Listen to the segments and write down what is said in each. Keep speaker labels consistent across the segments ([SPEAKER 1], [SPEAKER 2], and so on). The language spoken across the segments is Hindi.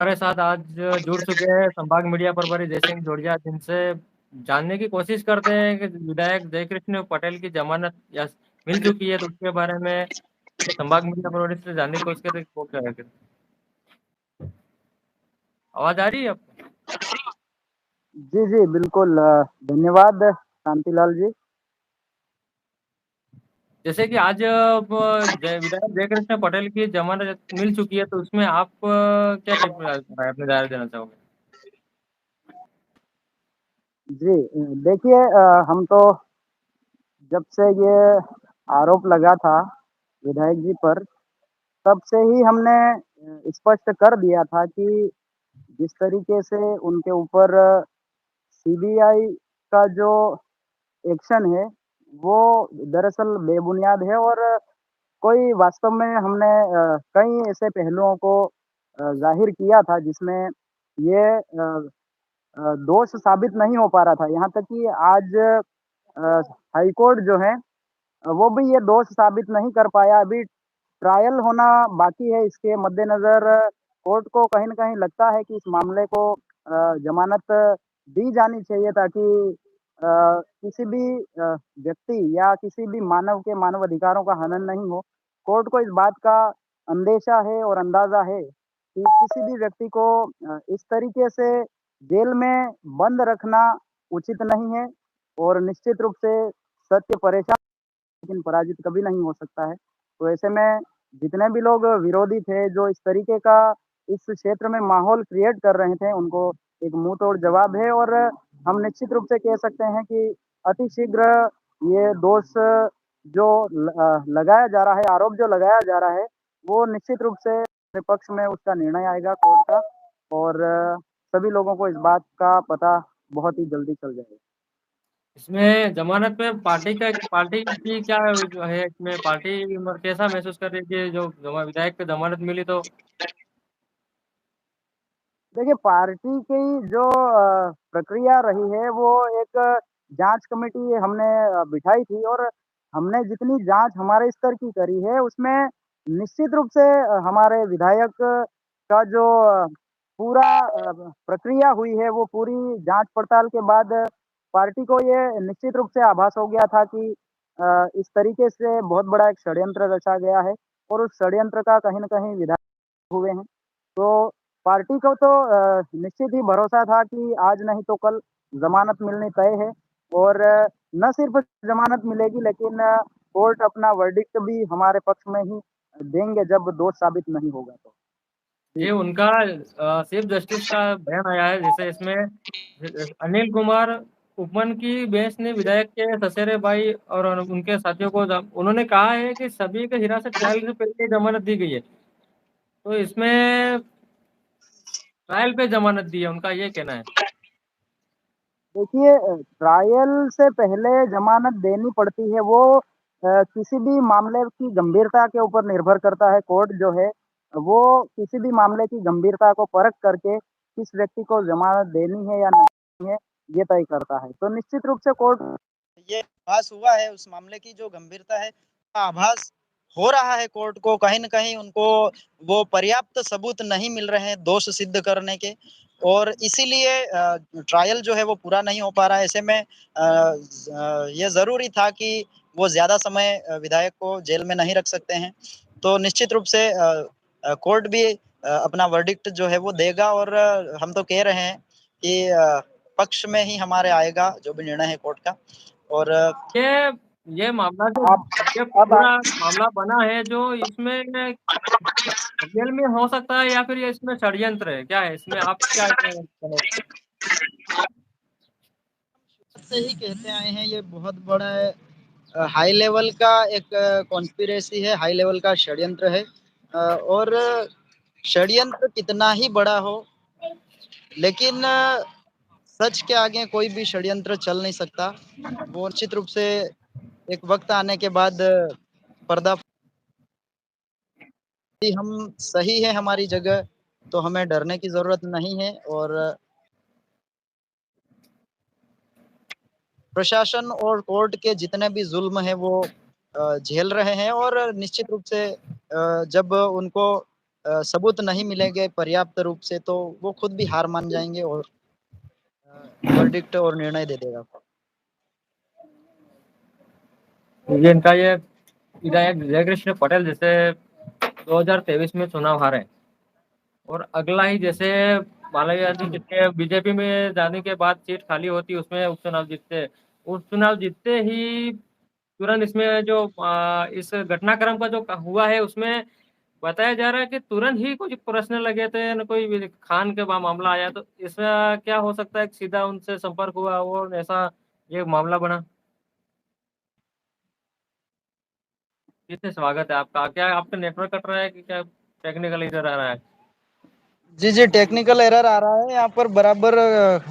[SPEAKER 1] हमारे साथ आज जुड़ चुके हैं संभाग मीडिया प्रभारी जयसिंह जोड़िया, जिनसे जानने की कोशिश करते हैं कि विधायक जयकृष्ण पटेल की जमानत या मिल चुकी है, तो उसके बारे में संभाग मीडिया प्रभारी से जानने की कोशिश करते हैं। वो क्या है? आवाज आ रही है आपको?
[SPEAKER 2] जी जी बिल्कुल। धन्यवाद शांतिलाल जी।
[SPEAKER 1] जैसे कि आज विधायक जयकृष्ण पटेल की जमानत मिल चुकी है, तो उसमें आप क्या टिप्पणी अपने दायरे देना चाहोगे?
[SPEAKER 2] जी देखिए, हम तो जब से ये आरोप लगा था विधायक जी पर, तब से ही हमने स्पष्ट कर दिया था कि जिस तरीके से उनके ऊपर सीबीआई का जो एक्शन है, वो दरअसल बेबुनियाद है। और कोई वास्तव में हमने कई ऐसे पहलुओं को ज़ाहिर किया था जिसमें ये दोष साबित नहीं हो पा रहा था। यहाँ तक कि आज हाई कोर्ट जो है, वो भी ये दोष साबित नहीं कर पाया। अभी ट्रायल होना बाकी है। इसके मद्देनज़र कोर्ट को कहीं न कहीं लगता है कि इस मामले को ज़मानत दी जानी चाहिए, ताकि किसी भी व्यक्ति या किसी भी मानव के मानव अधिकारों का हनन नहीं हो। कोर्ट को इस बात का अंदेशा है और अंदाज़ा है कि किसी भी व्यक्ति को इस तरीके से जेल में बंद रखना उचित नहीं है। और निश्चित रूप से सत्य परेशान लेकिन पराजित कभी नहीं हो सकता है। तो ऐसे में जितने भी लोग विरोधी थे, जो इस तरीके का इस क्षेत्र में माहौल क्रिएट कर रहे थे, उनको एक मुँह-तोड़ जवाब है। और हम निश्चित रूप से कह सकते हैं कि अति शीघ्र ये दोष जो लगाया जा रहा है, आरोप जो लगाया जा रहा है, वो निश्चित रूप से विपक्ष में उसका निर्णय आएगा कोर्ट का। और सभी लोगों को इस बात का पता बहुत ही जल्दी चल जाएगा।
[SPEAKER 1] इसमें जमानत में पार्टी की क्या जो है, इसमें पार्टी कैसा महसूस कर रही है कि जो विधायक को जमानत मिली तो?
[SPEAKER 2] देखिए, पार्टी की जो प्रक्रिया रही है, वो एक जाँच कमेटी हमने बिठाई थी। और हमने जितनी जाँच हमारे स्तर की करी है, उसमें निश्चित रूप से हमारे विधायक का जो पूरा प्रक्रिया हुई है, वो पूरी जाँच-पड़ताल के बाद पार्टी को ये निश्चित रूप से आभास हो गया था कि इस तरीके से बहुत बड़ा एक षड्यंत्र रचा गया है। और उस षड्यंत्र का कहीं न कहीं विधायक हुए हैं। तो पार्टी को तो निश्चित ही भरोसा था कि आज नहीं तो कल ज़मानत मिलनी तय है। और न सिर्फ़ ज़मानत मिलेगी, लेकिन कोर्ट अपना वर्डिक्ट भी हमारे पक्ष में ही देंगे जब दोष साबित नहीं होगा तो। जी।
[SPEAKER 1] ये उनका चीफ जस्टिस का बयान आया है, जैसे इसमें अनिल कुमार उपमन की बेंच ने विधायक के ससेरे भाई और उनके साथियों को उन्होंने कहा है कि सभी को हिरासत ट्रायल से पहले जमानत दी गई है, तो इसमें ट्रायल पे जमानत दी है, उनका ये कहना है।
[SPEAKER 2] देखिए, ट्रायल से पहले ज़मानत देनी पड़ती है, वो किसी भी मामले की गंभीरता के ऊपर निर्भर करता है। कोर्ट जो है, वो किसी भी मामले की गंभीरता को परख करके किस व्यक्ति को ज़मानत देनी है या नहीं है, ये तय करता है। तो निश्चित रूप से कोर्ट ये आभास हुआ है, उस मामले की जो गंभीरता है, का आभास हो रहा है कोर्ट को। कहीं न कहीं उनको वो पर्याप्त सबूत नहीं मिल रहे हैं दोष सिद्ध करने के। और इसीलिए ट्रायल जो है वो पूरा नहीं हो पा रहा है। ऐसे में ये ज़रूरी था कि वो ज़्यादा समय विधायक को जेल में नहीं रख सकते हैं। तो निश्चित रूप से कोर्ट भी अपना वर्डिक्ट जो है वो देगा। और हम तो कह रहे हैं कि पक्ष में ही हमारे आएगा जो भी निर्णय है कोर्ट का। और
[SPEAKER 1] ये ये मामला जो
[SPEAKER 2] आप
[SPEAKER 1] ये
[SPEAKER 2] अब
[SPEAKER 1] पूरा मामला बना है, जो इसमें रियल में हो सकता है या फिर ये इसमें षड्यंत्र है, क्या है इसमें, आप क्या इसमें
[SPEAKER 2] से ही कहते आए हैं, ये बहुत बड़ा हाई लेवल का एक कॉन्स्पिरेसी है, हाई लेवल का षड्यंत्र है। और षड्यंत्र कितना ही बड़ा हो, लेकिन सच के आगे कोई भी षड्यंत्र चल नहीं सकता। वो निश्चित रूप से एक वक्त आने के बाद पर्दा हम सही है हमारी जगह, तो हमें डरने की ज़रूरत नहीं है। और प्रशासन और कोर्ट के जितने भी ज़ुल्म हैं वो झेल रहे हैं। और निश्चित रूप से जब उनको सबूत नहीं मिलेंगे पर्याप्त रूप से, तो वो खुद भी हार मान जाएंगे और वर्डिक्ट और निर्णय दे देगा।
[SPEAKER 1] ये इनका ये विधायक जयकृष्ण पटेल जैसे 2023 में चुनाव हारे, और अगला ही जैसे मालवीय यादव जिसके बीजेपी में जाने के बाद सीट खाली होती उसमें उपचुनाव जीतते ही तुरंत इसमें जो इस घटनाक्रम का जो हुआ है उसमें बताया जा रहा है कि तुरंत ही कुछ प्रश्न लगे थे, न कोई भी खान के मामला आया, तो इसका क्या हो सकता है कि सीधा उनसे संपर्क हुआ और ऐसा ये मामला बना। कितने स्वागत है आपका, क्या आपका नेटवर्क कट रहा है कि क्या टेक्निकल इधर आ रहा है।
[SPEAKER 2] जी जी, टेक्निकल एरर आ रहा है यहाँ पर, बराबर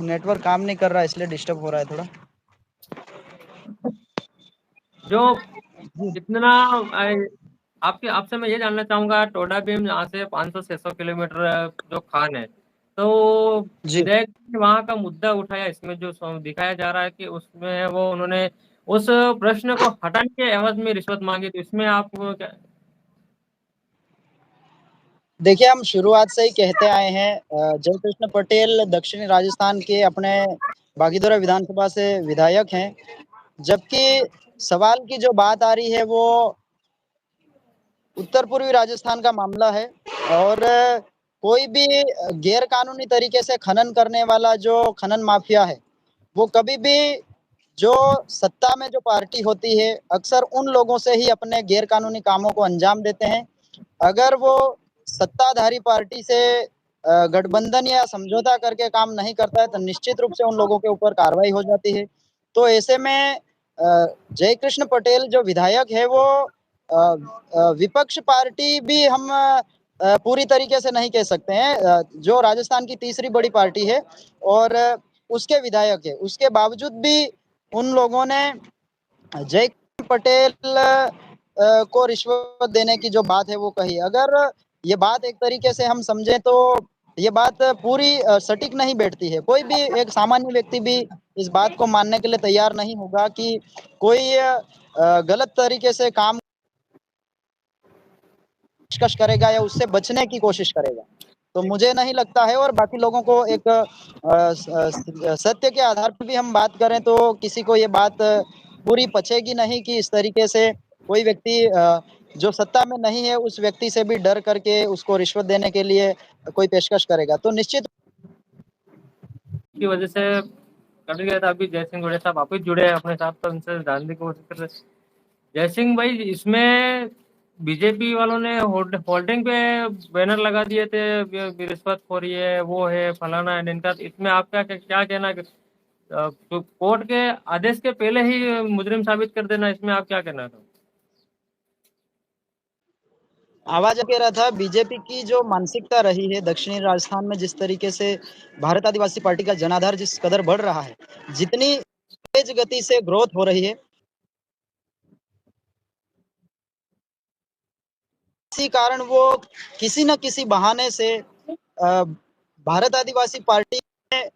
[SPEAKER 2] नेटवर्क काम नहीं कर रहा है, इसलिए डिस्टर्ब हो रहा है थोड़ा।
[SPEAKER 1] जो इतना आपके आपसे मैं ये जानना चाहूंगा, टोडा भीम यहाँ से 500-600 किलोमीटर जो खान है, तो
[SPEAKER 2] जी
[SPEAKER 1] विधायक ने वहां का मुद्दा उठाया, इसमें जो दिखाया जा रहा है कि उसमें वो उन्होंने उस प्रश्न को हटाने के एवज में रिश्वत मांगी, तो इसमें आप क्या।
[SPEAKER 2] देखिए, हम शुरुआत से ही कहते आए हैं, जयकृष्ण पटेल दक्षिणी राजस्थान के अपने बागीदोरा विधानसभा से विधायक हैं, जबकि सवाल की जो बात आ रही है वो उत्तर पूर्वी राजस्थान का मामला है। और कोई भी गैर कानूनी तरीके से खनन करने वाला जो खनन माफिया है, वो कभी भी जो सत्ता में जो पार्टी होती है, अक्सर उन लोगों से ही अपने गैर कानूनी कामों को अंजाम देते हैं। अगर वो सत्ताधारी पार्टी से गठबंधन या समझौता करके काम नहीं करता है, तो निश्चित रूप से उन लोगों के ऊपर कार्रवाई हो जाती है। तो ऐसे में जयकृष्ण पटेल जो विधायक है, वो विपक्ष पार्टी भी हम पूरी तरीके से नहीं कह सकते हैं, जो राजस्थान की तीसरी बड़ी पार्टी है और उसके विधायक है, उसके बावजूद भी उन लोगों ने जय पटेल को रिश्वत देने की जो बात है वो कही। अगर ये बात एक तरीके से हम समझें तो ये बात पूरी सटीक नहीं बैठती है। कोई भी एक सामान्य व्यक्ति भी इस बात को मानने के लिए तैयार नहीं होगा कि कोई गलत तरीके से काम पेशकश करेगा या उससे बचने की कोशिश करेगा। तो मुझे नहीं लगता है, और बाकी लोगों को एक सत्य के आधार पर भी हम बात करें तो किसी को ये बात पूरी पचेगी नहीं कि इस तरीके से कोई व्यक्ति जो सत्ता में नहीं है उस व्यक्ति से भी डर करके उसको रिश्वत देने के लिए कोई पेशकश करेगा। तो निश्चित
[SPEAKER 1] की वजह से कट गया था, अभी जय सिंह जुड़े साहब वापिस जुड़े हैं अपने साथ, तो उनसे जानने की कोशिश कर रहे। जय सिंह भाई, इसमें बीजेपी वालों ने होल्डिंग पे बैनर लगा दिए थे, रिश्वतखोरी है, वो है, फलाना है इनका, इसमें आपका क्या कहना है। तो कोर्ट के आदेश के पहले ही मुजरिम साबित कर देना, इसमें आप क्या कहना था।
[SPEAKER 2] आवाज कह रहा था, बीजेपी की जो मानसिकता रही है दक्षिणी राजस्थान में, जिस तरीके से भारत आदिवासी पार्टी का जनाधार जिस कदर बढ़ रहा है, जितनी तेज गति से ग्रोथ हो रही है, इसी कारण वो किसी न किसी बहाने से भारत आदिवासी पार्टी में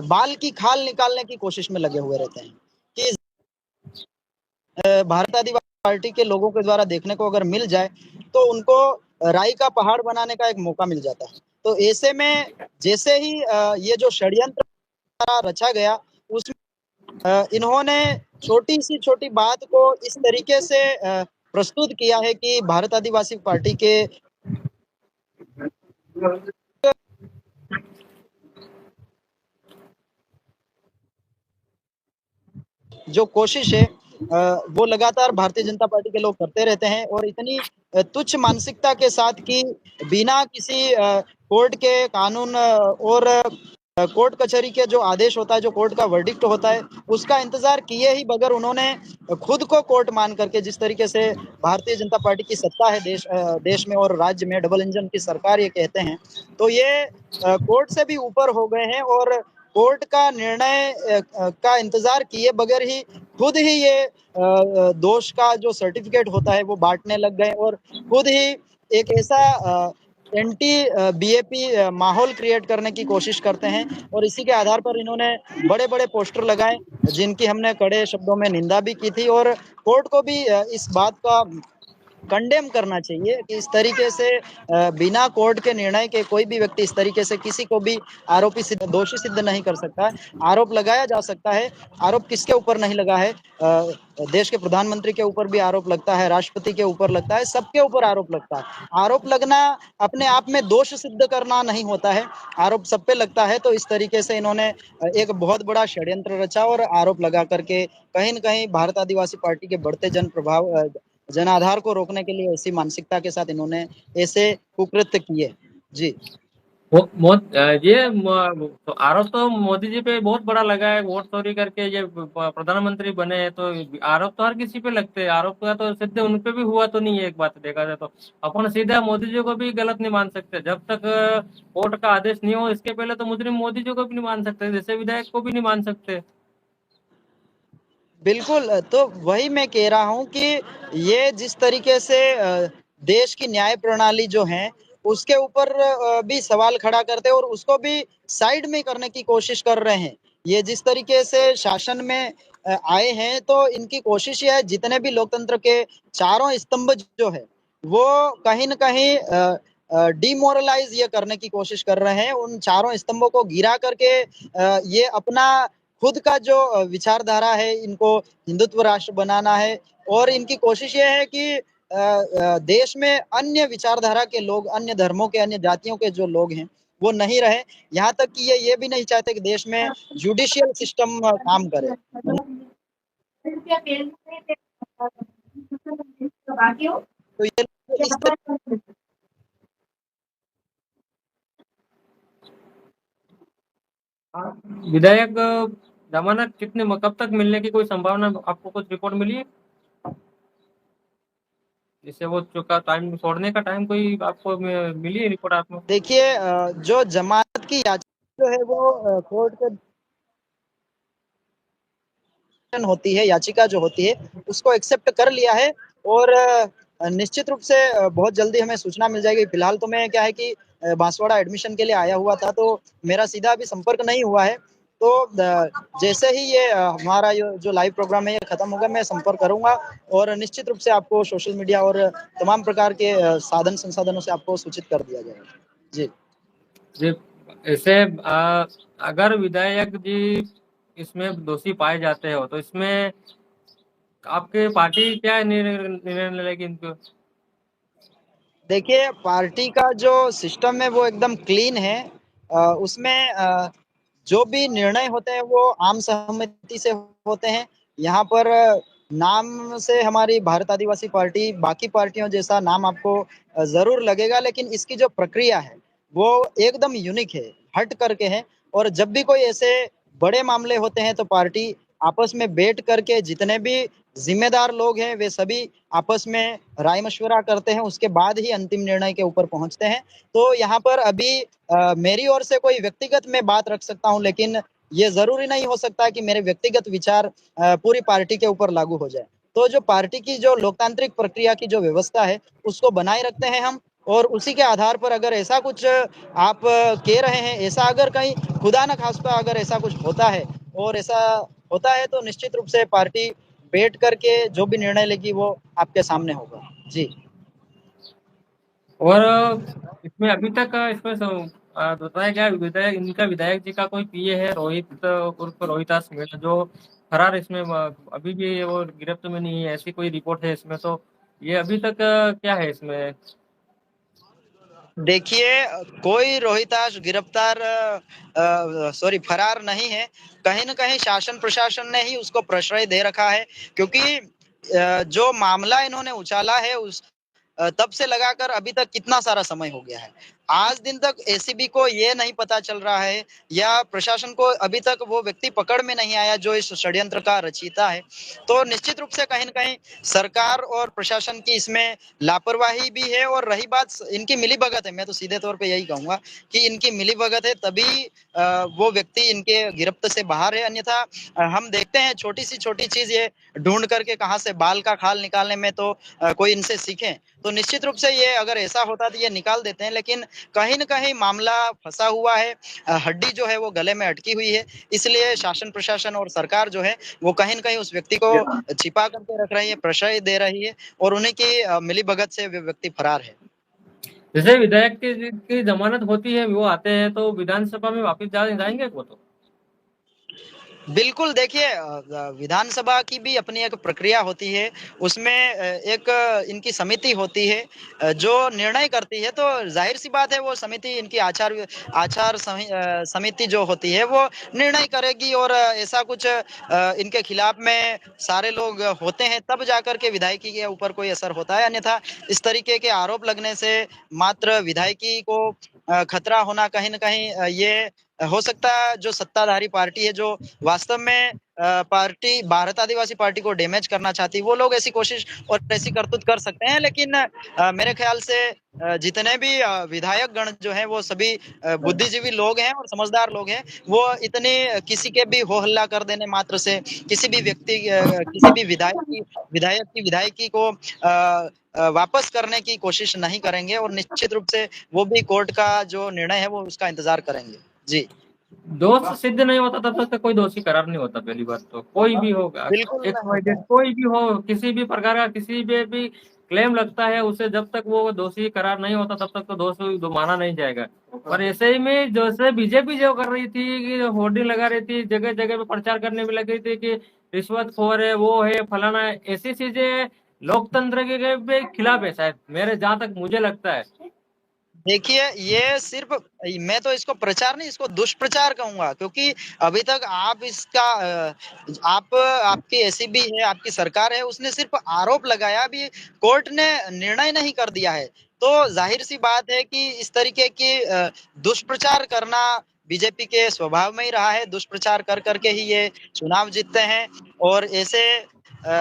[SPEAKER 2] बाल की खाल निकालने की कोशिश में लगे हुए रहते हैं कि भारत आदिवासी पार्टी के लोगों के द्वारा देखने को अगर मिल जाए तो उनको राई का पहाड़ बनाने का एक मौका मिल जाता है। तो ऐसे में जैसे ही ये जो षड्यंत्र रचा गया, उसमें इन्होंने छोटी सी छोटी बात को इस तरीके से प्रस्तुत किया है कि भारत आदिवासी पार्टी के जो कोशिश है वो लगातार भारतीय जनता पार्टी के लोग करते रहते हैं, और इतनी तुच्छ मानसिकता के साथ कि बिना किसी कोर्ट के कानून और कोर्ट कचहरी के जो आदेश होता है, जो कोर्ट का वर्डिक्ट होता है, उसका इंतजार किए ही बगैर उन्होंने खुद को कोर्ट मान करके, जिस तरीके से भारतीय जनता पार्टी की सत्ता है देश में और राज्य में, डबल इंजन की सरकार ये कहते हैं, तो ये कोर्ट से भी ऊपर हो गए हैं और कोर्ट का निर्णय का इंतजार किए बगैर ही खुद ही ये दोष का जो सर्टिफिकेट होता है वो बांटने लग गए, और खुद ही एक ऐसा एंटी बीएपी माहौल क्रिएट करने की कोशिश करते हैं। और इसी के आधार पर इन्होंने बड़े बड़े पोस्टर लगाए, जिनकी हमने कड़े शब्दों में निंदा भी की थी, और कोर्ट को भी इस बात का कंडेम करना चाहिए कि इस तरीके से बिना कोर्ट के निर्णय के कोई भी व्यक्ति इस तरीके से किसी को भी आरोपी सिद्ध दोषी सिद्ध नहीं कर सकता है। आरोप लगाया जा सकता है। आरोप किसके ऊपर नहीं लगा है? देश के प्रधानमंत्री के ऊपर भी आरोप लगता है, राष्ट्रपति के ऊपर लगता है, सबके ऊपर आरोप लगता है। आरोप लगना अपने आप में दोष सिद्ध करना नहीं होता है। आरोप सब पे लगता है। तो इस तरीके से इन्होंने एक बहुत बड़ा षड्यंत्र रचा और आरोप लगा करके कहीं न कहीं भारत आदिवासी पार्टी के बढ़ते जनाधार को रोकने के लिए ऐसी मानसिकता के साथ इन्होंने ऐसे कुकृत्य किए। जी।
[SPEAKER 1] तो आरोप तो मोदी जी पे बहुत बड़ा लगा है, वोट चोरी करके ये प्रधानमंत्री बने हैं, तो आरोप तो हर किसी पे लगते हैं। आरोप का तो सिद्ध उन पे भी हुआ तो नहीं है, एक बात देखा जाए तो अपन सीधा मोदी जी को भी गलत नहीं मान सकते। जब तक कोर्ट का आदेश नहीं हो इसके पहले तो मुजरिम मोदी जी को भी नहीं मान सकते, जैसे विधायक को भी नहीं मान सकते।
[SPEAKER 2] बिल्कुल, तो वही मैं कह रहा हूँ कि ये जिस तरीके से देश की न्याय प्रणाली जो है, उसके ऊपर भी सवाल खड़ा करते हैं और उसको भी साइड में करने की कोशिश कर रहे हैं। ये जिस तरीके से शासन में आए हैं, तो इनकी कोशिश ये है जितने भी लोकतंत्र के चारों स्तंभ जो है, वो कहीं न कहीं डिमोरलाइज़ ये करने की कोशिश कर रहे हैं। उन चारों स्तंभों को गिरा करके ये अपना खुद का जो विचारधारा है, इनको हिंदुत्व राष्ट्र बनाना है और इनकी कोशिश ये है कि देश में अन्य विचारधारा के लोग, अन्य धर्मों के, अन्य जातियों के जो लोग हैं, वो नहीं रहे। यहाँ तक कि ये भी नहीं चाहते कि देश में जुडिशियल सिस्टम काम करे। तो ये इस
[SPEAKER 1] विधायक जमानत कब तक मिलने की कोई संभावना आपको कुछ रिपोर्ट मिली है? जिससे वो चुका टाइम छोड़ने का टाइम कोई आपको मिली है रिपोर्ट आपको?
[SPEAKER 2] देखिए, जो जमानत की याचिका जो है वो कोर्ट के होती है, याचिका जो होती है, उसको एक्सेप्ट कर लिया है और निश्चित रूप से बहुत जल्दी हमें सूचना मिल जाएगी। फिलहाल तो मैं क्या है कि बांसवाड़ा एडमिशन के लिए आया हुआ था, तो मेरा सीधा अभी संपर्क नहीं हुआ है। तो जैसे ही ये हमारा जो लाइव प्रोग्राम है ये खत्म होगा, मैं संपर्क करूंगा और निश्चित रूप से आपको सोशल मीडिया और तमाम प्रकार के साधन संसाधनों से आपको सूचित कर दिया जाएगा। जी।
[SPEAKER 1] जी। ऐसे अगर विधायक जी इसमें दोषी पाए जाते हो तो इसमें आपके पार्टी क्या निर्णय लेगी इनको?
[SPEAKER 2] देखिए, पार्टी का जो सिस्टम है वो एकदम क्लीन है। उसमें जो भी निर्णय होते हैं वो आम सहमति से होते हैं। यहाँ पर नाम से हमारी भारत आदिवासी पार्टी बाकी पार्टियों जैसा नाम आपको ज़रूर लगेगा, लेकिन इसकी जो प्रक्रिया है वो एकदम यूनिक है, हट करके है। और जब भी कोई ऐसे बड़े मामले होते हैं तो पार्टी आपस में बैठ करके जितने भी ज़िम्मेदार लोग हैं वे सभी आपस में राय-मशवरा करते हैं, उसके बाद ही अंतिम निर्णय के ऊपर पहुँचते हैं। तो यहाँ पर अभी मेरी ओर से कोई व्यक्तिगत मैं बात रख सकता हूँ, लेकिन ये ज़रूरी नहीं हो सकता कि मेरे व्यक्तिगत विचार पूरी पार्टी के ऊपर लागू हो जाए। तो जो पार्टी की जो लोकतांत्रिक प्रक्रिया की जो व्यवस्था है, उसको बनाए रखते हैं हम और उसी के आधार पर अगर ऐसा कुछ आप कह रहे हैं, ऐसा अगर कहीं खुदा न खास्ता अगर ऐसा कुछ होता है और ऐसा होता है तो निश्चित रूप से पार्टी बैठ करके जो भी निर्णय लेगी वो आपके सामने होगा। जी।
[SPEAKER 1] और इसमें अभी तक बताया गया विधायक इनका विधायक जी का कोई पीए है रोहित उर्फ रोहितास मीणा, जो फरार इसमें अभी भी वो गिरफ्त में नहीं है, ऐसी कोई रिपोर्ट है इसमें। तो ये अभी तक क्या है इसमें?
[SPEAKER 2] देखिए, कोई रोहिताश गिरफ्तार सॉरी फरार नहीं है। कहीं न कहीं शासन प्रशासन ने ही उसको प्रश्रय दे रखा है, क्योंकि जो मामला इन्होंने उछाला है उस तब से लगाकर अभी तक कितना सारा समय हो गया है। आज दिन तक एसीबी को ये नहीं पता चल रहा है या प्रशासन को अभी तक वो व्यक्ति पकड़ में नहीं आया जो इस षड्यंत्र का रचयिता है। तो निश्चित रूप से कहीं न कहीं सरकार और प्रशासन की इसमें लापरवाही भी है और रही बात इनकी मिलीभगत है, मैं तो सीधे तौर पे यही कहूँगा कि इनकी मिलीभगत है, तभी वो व्यक्ति इनके गिरफ्त से बाहर है। अन्यथा हम देखते हैं छोटी सी छोटी चीज़ ये ढूँढ करके कहाँ से बाल का खाल निकालने में तो कोई इनसे सीखे। तो निश्चित रूप से ये अगर ऐसा होता तो ये निकाल देते हैं, लेकिन
[SPEAKER 3] कहीं न कहीं मामला फँसा हुआ है, हड्डी जो है वो गले में अटकी हुई है। इसलिए शासन प्रशासन और सरकार जो है वो कहीं न कहीं उस व्यक्ति को छिपा करके रख रही है, प्रश्रय दे रही है और उन्हीं की मिलीभगत से वो व्यक्ति फरार है।
[SPEAKER 1] जैसे विधायक की जमानत होती है, वो आते हैं तो विधानसभा में वापस जाएंगे वो तो।
[SPEAKER 3] बिल्कुल, देखिए विधानसभा की भी अपनी एक प्रक्रिया होती है, उसमें एक इनकी समिति होती है जो निर्णय करती है, तो ज़ाहिर-सी बात है वो समिति इनकी समिति जो होती है वो निर्णय करेगी और ऐसा कुछ इनके खिलाफ में सारे लोग होते हैं तब जाकर के विधायकी के ऊपर कोई असर होता है, अन्यथा इस तरीके के आरोप लगने से मात्र विधायकी को खतरा होना कहीं न कहीं ये हो सकता है जो सत्ताधारी पार्टी है, जो वास्तव में पार्टी भारत आदिवासी पार्टी को डैमेज करना चाहती है, वो लोग ऐसी कोशिश और ऐसी करतूत कर सकते हैं। लेकिन मेरे ख्याल से जितने भी विधायक गण जो हैं वो सभी बुद्धिजीवी लोग हैं और समझदार लोग हैं। वो इतने किसी के भी हो हल्ला कर देने मात्र से किसी भी व्यक्ति किसी भी विधायक की विधायकी को वापस करने की कोशिश नहीं करेंगे और निश्चित रूप से वो भी कोर्ट का जो निर्णय है वो उसका इंतज़ार करेंगे। जी।
[SPEAKER 1] दोष सिद्ध नहीं होता तब तक कोई दोषी करार नहीं होता। पहली बात तो कोई भी होगा,
[SPEAKER 3] बिल्कुल
[SPEAKER 1] एक्स
[SPEAKER 3] नहीं
[SPEAKER 1] वाई
[SPEAKER 3] होता
[SPEAKER 1] जेड
[SPEAKER 3] है।
[SPEAKER 1] कोई भी हो, किसी भी प्रकार का किसी पे भी क्लेम लगता है, उसे जब तक वो दोषी करार नहीं होता तब तक तो दोषी माना नहीं जाएगा। और ऐसे ही में जैसे बीजेपी जो कर रही थी कि होर्डिंग लगा रही थी, जगह जगह पे प्रचार करने में लगी थी कि रिश्वतखोर है, वो है, फलाना है, ऐसी चीजें लोकतंत्र के खिलाफ है शायद, मेरे जहां तक मुझे लगता है।
[SPEAKER 3] देखिए, ये सिर्फ़ मैं तो इसको प्रचार नहीं, इसको दुष्प्रचार कहूँगा क्योंकि अभी तक आप इसका आपकी एसीबी है, आपकी सरकार है, उसने सिर्फ़ आरोप लगाया, अभी कोर्ट ने निर्णय नहीं कर दिया है। तो ज़ाहिर-सी बात है कि इस तरीके की दुष्प्रचार करना बीजेपी के स्वभाव में ही रहा है, दुष्प्रचार कर के ही ये चुनाव जीतते हैं और ऐसे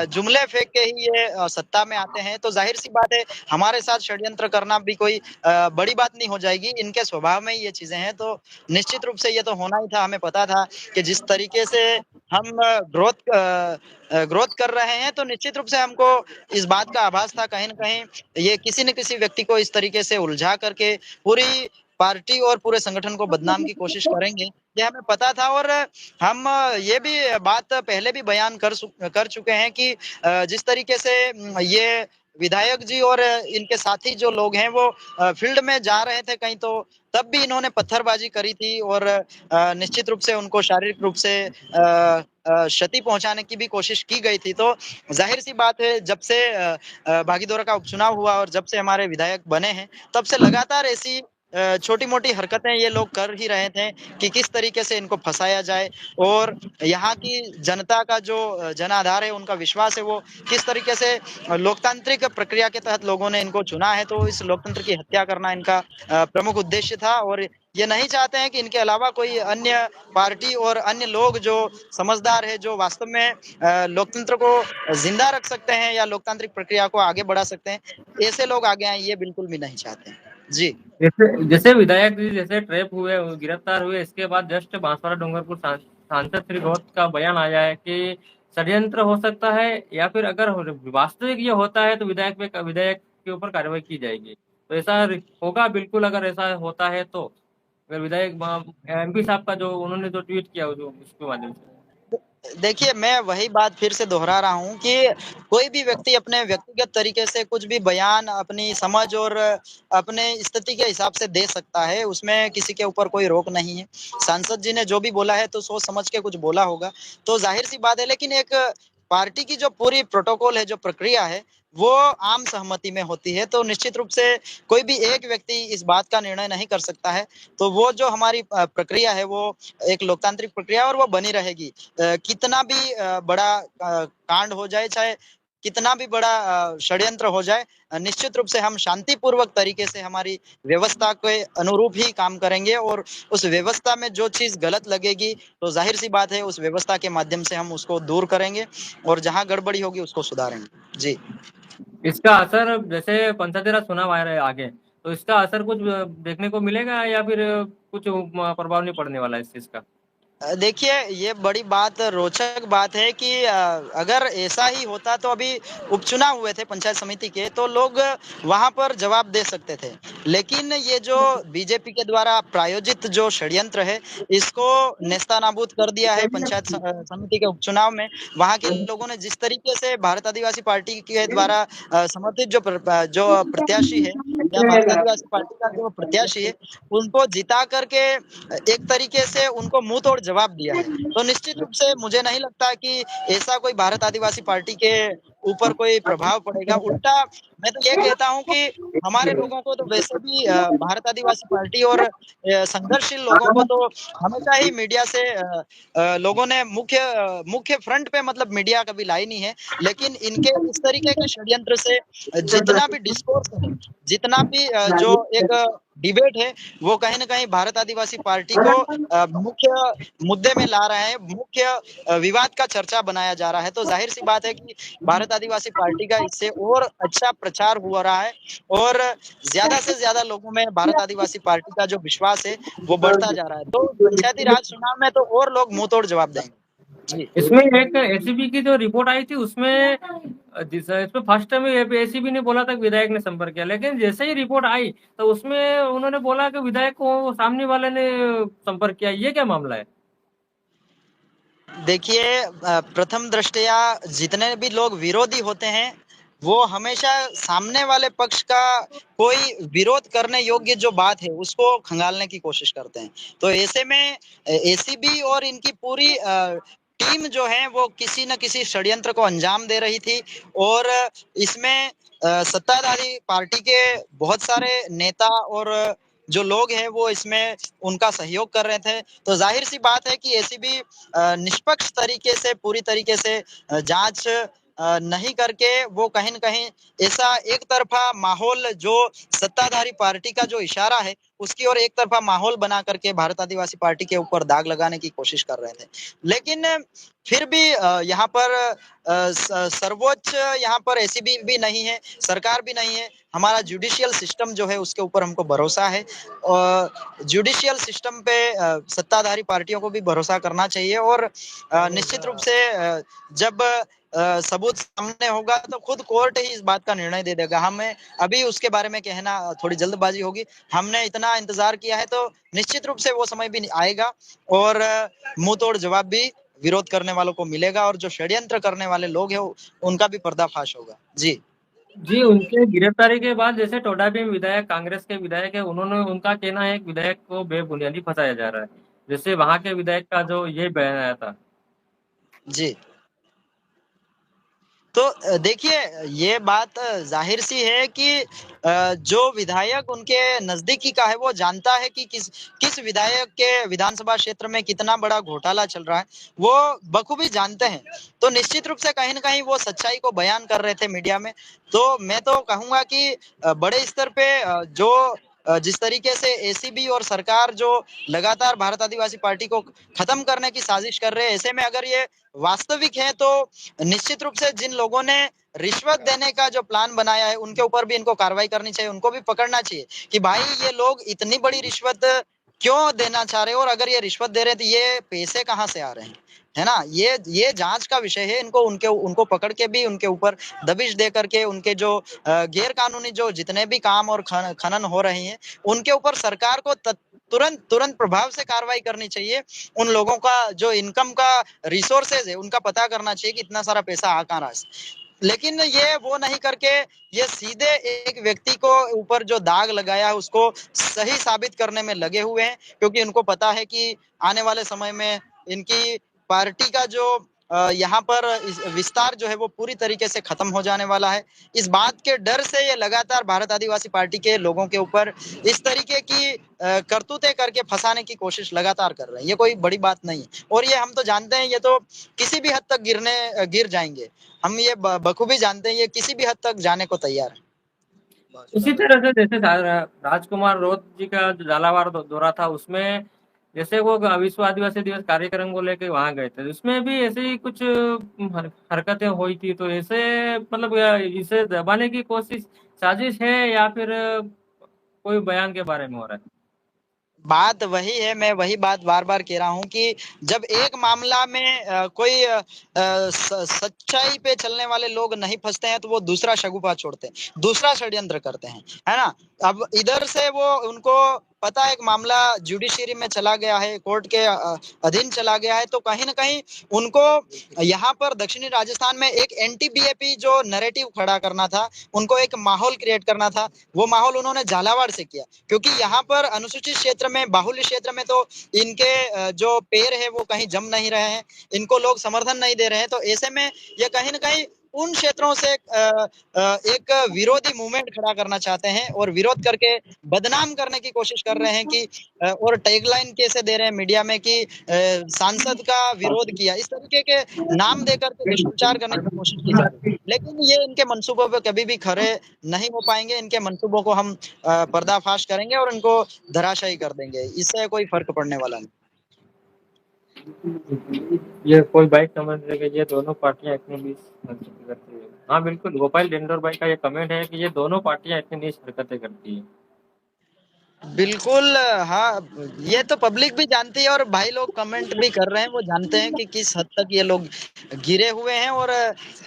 [SPEAKER 3] जुमले फेंक के ही ये सत्ता में आते हैं। तो ज़ाहिर-सी बात है, हमारे साथ षड्यंत्र करना भी कोई बड़ी बात नहीं हो जाएगी, इनके स्वभाव में ही ये चीज़ें हैं, तो निश्चित रूप से ये तो होना ही था, हमें पता था कि जिस तरीके से हम ग्रोथ कर रहे हैं, तो निश्चित रूप से हमको इस बात का आभास था कहीं न कहीं ये किसी न किसी व्यक्ति को इस तरीके से उलझा करके पूरी पार्टी और पूरे संगठन को बदनाम की कोशिश करेंगे, ये हमें पता था और हम ये भी बात पहले भी बयान कर चुके हैं कि जिस तरीके से ये विधायक जी और इनके साथी जो लोग हैं वो फील्ड में जा रहे थे कहीं तो तब भी इन्होंने पत्थरबाजी करी थी और निश्चित रूप से उनको शारीरिक रूप से क्षति पहुंचाने की भी कोशिश की गई थी। तो ज़ाहिर-सी बात है जब से भागीदौरा का उपचुनाव हुआ और जब से हमारे विधायक बने हैं, तब से लगातार ऐसी छोटी-मोटी हरकतें ये लोग कर ही रहे थे कि किस तरीके से इनको फँसाया जाए और यहाँ की जनता का जो जनाधार है, उनका विश्वास है वो किस तरीके से लोकतांत्रिक प्रक्रिया के तहत लोगों ने इनको चुना है, तो इस लोकतंत्र की हत्या करना इनका प्रमुख उद्देश्य था और ये नहीं चाहते हैं कि इनके अलावा कोई अन्य पार्टी और अन्य लोग जो समझदार है, जो वास्तव में लोकतंत्र को ज़िंदा रख सकते हैं या लोकतांत्रिक प्रक्रिया को आगे बढ़ा सकते हैं, ऐसे लोग आगे आएँ, ये बिल्कुल भी नहीं चाहते हैं। जी।
[SPEAKER 1] जैसे जैसे विधायक जी जैसे ट्रैप हुए, गिरफ्तार हुए, इसके बाद जस्ट बांसवाड़ा डूंगरपुर सांसद श्री गौत का बयान आया है कि षड्यंत्र हो सकता है, या फिर अगर वास्तविक ये होता है तो विधायक के ऊपर कार्रवाई की जाएगी। तो ऐसा होगा बिल्कुल, अगर ऐसा होता है तो। अगर विधायक एमपी साहब का जो उन्होंने जो ट्वीट किया जो उसके माध्यम से।
[SPEAKER 3] देखिए, मैं वही बात फिर से दोहरा रहा हूँ कि कोई भी व्यक्ति अपने व्यक्तिगत तरीके से कुछ भी बयान अपनी समझ और अपने स्थिति के हिसाब से दे सकता है, उसमें किसी के ऊपर कोई रोक नहीं है। सांसद जी ने जो भी बोला है तो सोच समझ के कुछ बोला होगा, तो ज़ाहिर-सी बात है लेकिन एक पार्टी की जो पूरी प्रोटोकॉल है, जो प्रक्रिया है, वो आम सहमति में होती है, तो निश्चित रूप से कोई भी एक व्यक्ति इस बात का निर्णय नहीं कर सकता है। तो वो जो हमारी प्रक्रिया है, वो एक लोकतांत्रिक प्रक्रिया है और वो बनी रहेगी। कितना भी बड़ा कांड हो जाए, चाहे कितना भी बड़ा षड्यंत्र हो जाए, निश्चित रूप से हम शांतिपूर्वक तरीके से हमारी व्यवस्था के अनुरूप ही काम करेंगे और उस व्यवस्था में जो चीज़ गलत लगेगी, तो ज़ाहिर-सी बात है उस व्यवस्था के माध्यम से हम उसको दूर करेंगे और जहाँ गड़बड़ी होगी उसको सुधारेंगे। जी।
[SPEAKER 1] इसका असर जैसे पंचायती राज चुनाव आ रहे हैं आगे, तो इसका असर कुछ देखने को मिलेगा या फिर कुछ प्रभाव नहीं पड़ने वाला है इस चीज का।
[SPEAKER 3] देखिए, ये बड़ी बात, रोचक बात है कि अगर ऐसा ही होता तो अभी उपचुनाव हुए थे पंचायत समिति के, तो लोग वहां पर जवाब दे सकते थे। लेकिन ये जो बीजेपी के द्वारा प्रायोजित जो षड्यंत्र है, इसको नेस्तानाबूद कर दिया है पंचायत समिति के उपचुनाव में। वहां के लोगों ने जिस तरीके से भारत आदिवासी पार्टी के द्वारा समर्थित जो प्रत्याशी है, या भारत आदिवासी पार्टी का जो प्रत्याशी है, उनको जिता करके एक तरीके से उनको मुंह तोड़ जवाब दिया है। तो निश्चित रूप से मुझे नहीं लगता कि ऐसा कोई भारत आदिवासी पार्टी के ऊपर कोई प्रभाव पड़ेगा। उल्टा मैं तो ये कहता हूं कि हमारे लोगों को तो वैसे भी भारत आदिवासी पार्टी और संघर्षशील लोगों को तो हमेशा ही मीडिया से लोगों ने मुख्य फ्रंट पे, मतलब मीडिया कभी लाई नहीं है। लेकिन इनके इस तरीके के षड्यंत्र से जितना भी डिस्कोर्स है, जितना भी जो एक डिबेट है, वो कहीं न कहीं भारत आदिवासी पार्टी को मुख्य मुद्दे में ला रहा है, मुख्य विवाद का चर्चा बनाया जा रहा है। तो ज़ाहिर-सी बात है कि भारत आदिवासी पार्टी का इससे और अच्छा प्रचार हो रहा है, और ज़्यादा से ज़्यादा लोगों में भारत आदिवासी पार्टी का जो विश्वास है, वो बढ़ता जा रहा है। तो पंचायती राज चुनाव में तो और लोग मुँह तोड़ जवाब देंगे। जी।
[SPEAKER 1] इसमें एक एसीबी की जो रिपोर्ट आई थी उसमें इसमें फर्स्ट टाइम एसीबी ने बोला था कि विधायक ने संपर्क किया, लेकिन जैसे ही रिपोर्ट आई तो उसमें उन्होंने बोला कि विधायक को सामने वाले ने संपर्क किया। ये क्या मामला है?
[SPEAKER 3] देखिए, प्रथम दृष्टया जितने भी लोग विरोधी होते हैं, वो हमेशा सामने वाले पक्ष का कोई विरोध करने योग्य जो बात है, उसको खंगालने की कोशिश करते हैं। तो ऐसे में एसीबी और इनकी पूरी टीम जो है, वो किसी न किसी षड्यंत्र को अंजाम दे रही थी, और इसमें सत्ताधारी पार्टी के बहुत सारे नेता और जो लोग हैं, वो इसमें उनका सहयोग कर रहे थे। तो ज़ाहिर-सी बात है कि एसीबी निष्पक्ष तरीके से, पूरी तरीके से जांच नहीं करके, वो कहीं न कहीं ऐसा एक तरफ़ा माहौल, जो सत्ताधारी पार्टी का जो इशारा है, उसकी ओर एक तरफ़ा माहौल बना करके भारत आदिवासी पार्टी के ऊपर दाग लगाने की कोशिश कर रहे थे। लेकिन फिर भी यहाँ पर सर्वोच्च यहाँ पर एसीबी भी नहीं है, सरकार भी नहीं है, हमारा जुडिशियल सिस्टम जो है, उसके ऊपर हमको भरोसा है। जुडिशियल सिस्टम पे सत्ताधारी पार्टियों को भी भरोसा करना चाहिए, और निश्चित रूप से जब सबूत सामने होगा तो खुद कोर्ट ही इस बात का निर्णय दे देगा। हमें अभी उसके बारे में कहना थोड़ी जल्दबाजी होगी। हमने इतना इंतजार किया है, तो निश्चित रूप से वो समय भी आएगा, और मुंह तोड़ जवाब भी विरोध करने वालों को मिलेगा, और जो षड्यंत्र करने वाले लोग हैं, उनका भी पर्दाफाश होगा। जी।
[SPEAKER 1] जी, उनके गिरफ्तारी के बाद जैसे टोडाभीम विधायक कांग्रेस के विधायक है, उन्होंने उनका कहना है कि विधायक को बेबुनियादी फंसाया जा रहा है। जैसे वहां के विधायक का जो ये बयान आया था।
[SPEAKER 3] जी। तो देखिए, ये बात ज़ाहिर-सी है कि जो विधायक उनके नज़दीकी का है, वो जानता है कि किस किस विधायक के विधानसभा क्षेत्र में कितना बड़ा घोटाला चल रहा है, वो बखूबी जानते हैं। तो निश्चित रूप से कहीं न कहीं वो सच्चाई को बयान कर रहे थे मीडिया में। तो मैं तो कहूँगा कि बड़े स्तर पे जिस तरीके से एसीबी और सरकार जो लगातार भारत आदिवासी पार्टी को खत्म करने की साजिश कर रहे हैं, ऐसे में अगर ये वास्तविक है, तो निश्चित रूप से जिन लोगों ने रिश्वत देने का जो प्लान बनाया है, उनके ऊपर भी इनको कार्रवाई करनी चाहिए, उनको भी पकड़ना चाहिए कि भाई, ये लोग इतनी बड़ी रिश्वत क्यों देना चाह रहे हो, और अगर ये रिश्वत दे रहे हैं, तो ये पैसे कहाँ से आ रहे हैं, है ना? ये जांच का विषय है। इनको उनको पकड़ के भी उनके ऊपर दबिश दे करके, उनके जो गैर कानूनी जो जितने भी काम और खनन हो रहे हैं, उनके ऊपर सरकार को तुरंत प्रभाव से कार्रवाई करनी चाहिए। उन लोगों का जो इनकम का रिसोर्सेज है, उनका पता करना चाहिए कि इतना सारा पैसा आ कहाँ रहा है। लेकिन ये वो नहीं करके, ये सीधे एक व्यक्ति को ऊपर जो दाग लगाया है, उसको सही साबित करने में लगे हुए हैं, क्योंकि उनको पता है कि आने वाले समय में इनकी पार्टी का जो यहाँ पर विस्तार जो है, वो पूरी तरीके से खत्म हो जाने वाला है। इस बात के डर से ये लगातार भारत आदिवासी पार्टी के लोगों के ऊपर इस तरीके की करतूतें करके फंसाने की कोशिश लगातार कर रहे हैं। ये कोई बड़ी बात नहीं है, और ये हम तो जानते हैं, ये तो किसी भी हद तक गिर जाएंगे। हम ये बखूबी जानते हैं, ये किसी भी हद तक जाने को तैयार है।
[SPEAKER 1] इसी तरह से जैसे राजकुमार रोत जी का जो झालावाड़ दौरा था, उसमें जैसे वो विश्व आदिवासी दिवस कार्यक्रम को लेके वहां गए थे, उसमें भी ऐसे ही कुछ हरकतें हुई थी। तो ऐसे मतलब इसे दबाने की कोशिश, साजिश है, या फिर कोई बयान के बारे में हो रहा है?
[SPEAKER 3] बात वही है, मैं वही बात बार-बार कह रहा हूँ कि जब एक मामला में कोई सच्चाई पे चलने वाले लोग नहीं फँसते हैं, तो वो दूसरा शगुफा छोड़ते हैं, दूसरा षड्यंत्र करते हैं, है ना? अब इधर से वो उनको पता है एक मामला जुडिशरी में चला गया है, कोर्ट के अधीन चला गया है, तो कहीं न कहीं उनको यहाँ पर दक्षिणी राजस्थान में एक एंटी बीजेपी जो नैरेटिव खड़ा करना था, उनको एक माहौल क्रिएट करना था, वो माहौल उन्होंने झालावाड़ से किया। क्योंकि यहाँ पर अनुसूचित क्षेत्र में, बाहुल्य क्षेत्र में तो इनके जो पैर है वो कहीं जम नहीं रहे हैं, इनको लोग समर्थन नहीं दे रहे हैं, तो ऐसे में ये कहीं न कहीं उन क्षेत्रों से एक विरोधी मूवमेंट खड़ा करना चाहते हैं और विरोध करके बदनाम करने की कोशिश कर रहे हैं कि और टैगलाइन कैसे दे रहे हैं मीडिया में कि सांसद का विरोध किया, इस तरीके के नाम देकर के दुष्प्रचार करने की कोशिश की जा रही है। लेकिन ये इनके मंसूबों पे कभी भी खरे नहीं हो पाएंगे, इनके मंसूबों को हम पर्दाफाश करेंगे और इनको धराशायी कर देंगे, इससे कोई फर्क पड़ने वाला नहीं।
[SPEAKER 1] ये कोई भाई समझ रहे कि ये दोनों पार्टियां इतनी नीच हरकतें करती है। हाँ बिल्कुल, गोपाल डिंडोर भाई का ये कमेंट है कि ये दोनों पार्टियां इतनी नीच हरकतें करती है।
[SPEAKER 3] बिल्कुल, हाँ, ये तो पब्लिक भी जानती है और भाई लोग कमेंट भी कर रहे हैं, वो जानते हैं कि किस हद तक ये लोग गिरे हुए हैं और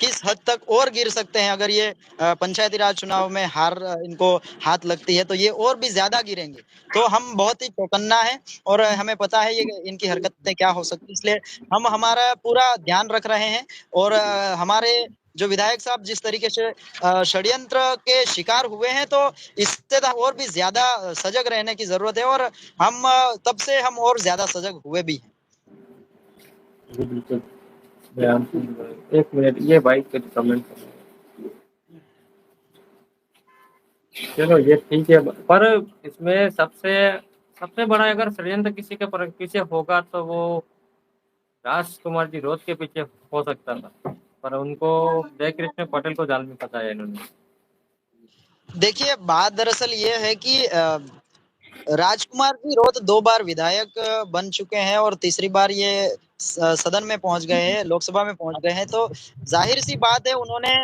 [SPEAKER 3] किस हद तक और गिर सकते हैं। अगर ये पंचायती राज चुनाव में हार इनको हाथ लगती है, तो ये और भी ज़्यादा गिरेंगे। तो हम बहुत ही चौकन्ना हैं और हमें पता है ये इनकी हरकतें क्या हो सकती हैं, इसलिए हम हमारा पूरा ध्यान रख रहे हैं और हमारे जो विधायक साहब जिस तरीके से षड्यंत्र के शिकार हुए हैं, तो इससे तो और भी ज़्यादा सजग रहने की ज़रूरत है और हम तब से हम और ज़्यादा सजग हुए भी हैं।
[SPEAKER 1] जी बिल्कुल, एक मिनट, ये भाई कुछ कमेंट कर रहे हैं। चलो ये ठीक है, पर इसमें सबसे सबसे बड़ा अगर षड्यंत्र किसी के पीछे होगा तो वो राजकुमार जी रोज के पीछे हो सकता था, पर उनको जय कृष्ण पटेल को जाल में फंसाया इन्होंने।
[SPEAKER 3] देखिए, बात दरअसल ये है कि राजकुमार जी रोत 2 बार विधायक बन चुके हैं और तीसरी बार ये सदन में पहुंच गए हैं, लोकसभा में पहुंच गए हैं, तो जाहिर-सी बात है उन्होंने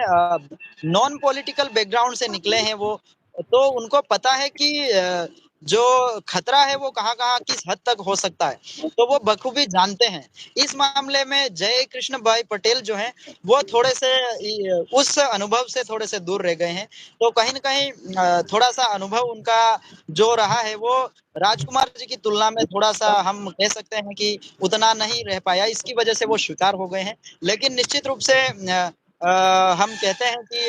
[SPEAKER 3] नॉन पॉलिटिकल बैकग्राउंड से निकले हैं वो, तो उनको पता है कि जो खतरा है वो कहाँ-कहाँ, किस हद तक हो सकता है, तो वो बखूबी जानते हैं। इस मामले में जय कृष्ण भाई पटेल जो हैं, वो थोड़े-से उस अनुभव से थोड़े से दूर रह गए हैं, तो कहीं न कहीं थोड़ा-सा अनुभव उनका जो रहा है वो राजकुमार जी की तुलना में थोड़ा-सा हम कह सकते हैं कि उतना नहीं रह पाया, इसकी वजह से वो शिकार हो गए हैं। लेकिन निश्चित रूप से हम कहते हैं कि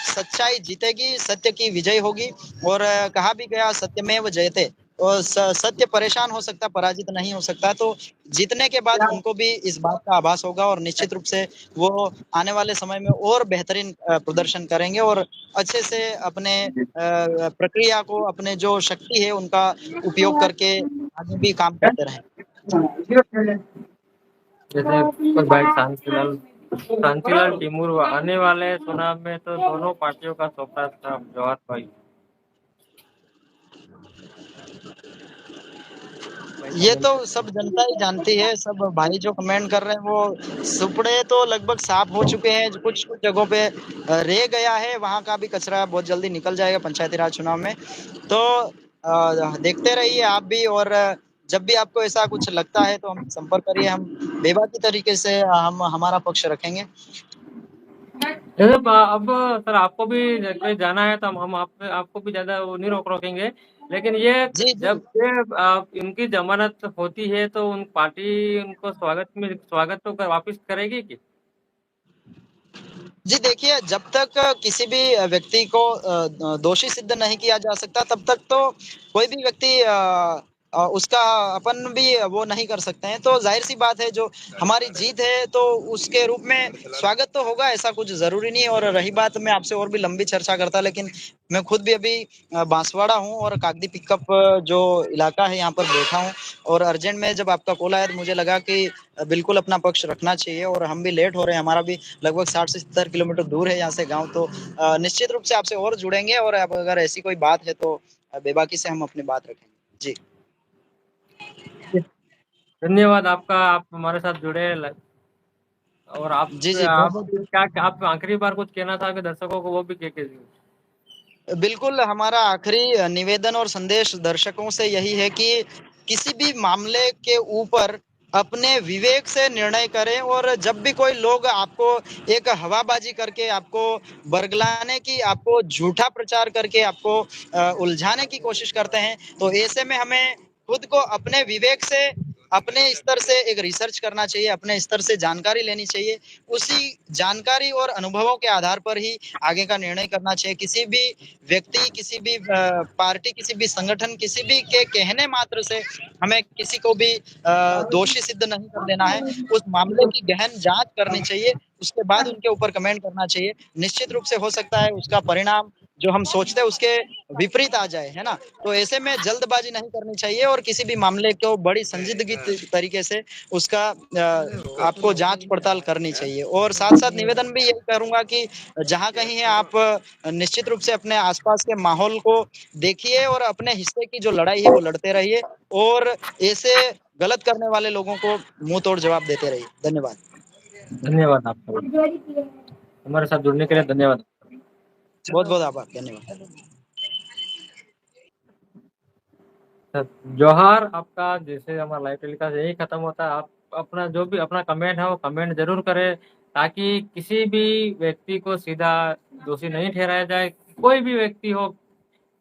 [SPEAKER 3] सच्चाई जीतेगी, सत्य की विजय होगी और कहा भी गया सत्यमेव जयते, और सत्य परेशान हो सकता, पराजित नहीं हो सकता, तो जीतने के बाद उनको भी इस बात का आभास होगा और निश्चित रूप से वो आने वाले समय में और बेहतरीन प्रदर्शन करेंगे और अच्छे से अपने प्रक्रिया को, अपने जो शक्ति है उनका उपयोग करके आगे भी काम करते रहें।
[SPEAKER 1] जैसे कुछ भाई शांतिलाल टिमूर आने वाले चुनाव में तो दोनों पार्टियों का सोपड़ा था जवाहर भाई।
[SPEAKER 3] ये तो सब जनता ही जानती है, सब भाई जो कमेंट कर रहे हैं वो सुपड़े तो लगभग साफ हो चुके हैं, कुछ-कुछ जगहों पे रह गया है, वहाँ का भी कचरा बहुत जल्दी निकल जाएगा पंचायती राज चुनाव में। तो देखते रहिए आप भी और जब भी आपको ऐसा कुछ लगता है तो हमसे संपर्क करिए, हम बेबाकी तरीके से हम हमारा पक्ष रखेंगे।
[SPEAKER 1] जैसे अब सर आपको भी कहीं जाना है तो हम आपको भी ज़्यादा वो नहीं रोकेंगे। लेकिन ये
[SPEAKER 3] जी, जी।
[SPEAKER 1] जब ये इनकी ज़मानत होती है तो उन पार्टी उनको स्वागत तो वापिस करेगी कि?
[SPEAKER 3] जी देखिए, जब तक किसी भी व्यक्ति को दोषी सिद्ध नहीं किया जा सकता, तब तक तो कोई भी व्यक्ति उसका अपन भी वो नहीं कर सकते हैं। तो ज़ाहिर-सी बात है, जो हमारी जीत है, तो उसके रूप में स्वागत तो होगा, ऐसा कुछ ज़रूरी नहीं है। और रही बात, मैं आपसे और भी लंबी चर्चा करता, लेकिन मैं खुद भी अभी बांसवाड़ा हूँ और कागदी पिकअप जो इलाका है, यहाँ पर बैठा हूँ और अर्जेंट में जब आपका कॉल आया, तो मुझे लगा कि बिल्कुल अपना पक्ष रखना चाहिए और हम भी लेट हो रहे हैं, हमारा भी लगभग 60 से 70 किलोमीटर दूर है यहाँ से गाँव, तो निश्चित रूप से आपसे और जुड़ेंगे और अब अगर ऐसी कोई बात है तो बेबाकी से हम अपनी बात रखेंगे। जी।
[SPEAKER 1] धन्यवाद आपका, आप हमारे साथ जुड़े और
[SPEAKER 3] जी, जी,
[SPEAKER 1] आप
[SPEAKER 3] बहुत-बहुत
[SPEAKER 1] क्या आप आखिरी बार कुछ कहना था कि दर्शकों को वो भी कह के
[SPEAKER 3] बिल्कुल, हमारा आखिरी निवेदन और संदेश दर्शकों से यही है कि किसी भी मामले के ऊपर अपने विवेक से निर्णय करें और जब भी कोई लोग आपको एक हवाबाजी करके आपको बरगलाने की, आपको झूठा प्रचार करके आपको उलझाने की कोशिश करते हैं, तो ऐसे में हमें खुद को अपने विवेक से, अपने स्तर से एक रिसर्च करना चाहिए, अपने स्तर से जानकारी लेनी चाहिए। उसी जानकारी और अनुभवों के आधार पर ही आगे का निर्णय करना चाहिए। किसी भी व्यक्ति, किसी भी पार्टी, किसी भी संगठन, किसी भी के कहने मात्र से हमें किसी को भी दोषी सिद्ध नहीं कर देना है। उस मामले की गहन जांच करनी चाहिए, उसके बाद उनके ऊपर कमेंट करना चाहिए। निश्चित रूप से हो सकता है उसका परिणाम जो हम सोचते हैं उसके विपरीत आ जाए, है ना? तो ऐसे में जल्दबाजी नहीं करनी चाहिए और किसी भी मामले को बड़ी संजीदगी तरीके से उसका आपको जांच पड़ताल करनी चाहिए। और साथ-साथ निवेदन भी यही करूँगा कि जहाँ कहीं है आप निश्चित रूप से अपने आसपास के माहौल को देखिए और अपने हिस्से की जो लड़ाई है वो लड़ते रहिए और ऐसे गलत करने वाले लोगों को मुंह तोड़ जवाब देते रहिए। धन्यवाद।
[SPEAKER 1] धन्यवाद आपका। हमारे साथ जुड़ने के लिए धन्यवाद।
[SPEAKER 3] बहुत-बहुत आभार। धन्यवाद।
[SPEAKER 1] जोहार आपका। जैसे हमारा लाइव टेलीकास्ट यही खत्म होता है। आप अपना जो भी अपना कमेंट है वो कमेंट जरूर करें, ताकि किसी भी व्यक्ति को सीधा दोषी नहीं ठहराया जाए। कोई भी व्यक्ति हो,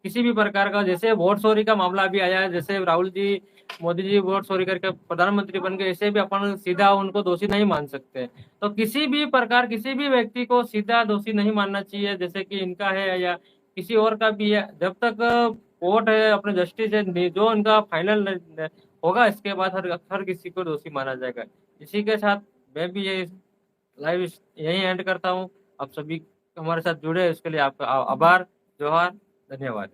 [SPEAKER 1] किसी भी प्रकार का, जैसे वोट चोरी का मामला भी आया है, जैसे राहुल जी, मोदी जी वोट चोरी करके प्रधानमंत्री बन गए, ऐसे भी अपन सीधा उनको दोषी नहीं मान सकते। तो किसी भी प्रकार, किसी भी व्यक्ति को सीधा दोषी नहीं मानना चाहिए, जैसे कि इनका है या किसी और का भी है। जब तक कोर्ट है, अपने जस्टिस है, जो इनका फाइनल होगा, इसके बाद हर किसी को दोषी माना जाएगा। इसी के साथ मैं भी ये लाइव यही एंड करता हूँ। आप सभी हमारे साथ जुड़े, इसके लिए आपका आभार। जोहार। धन्यवाद।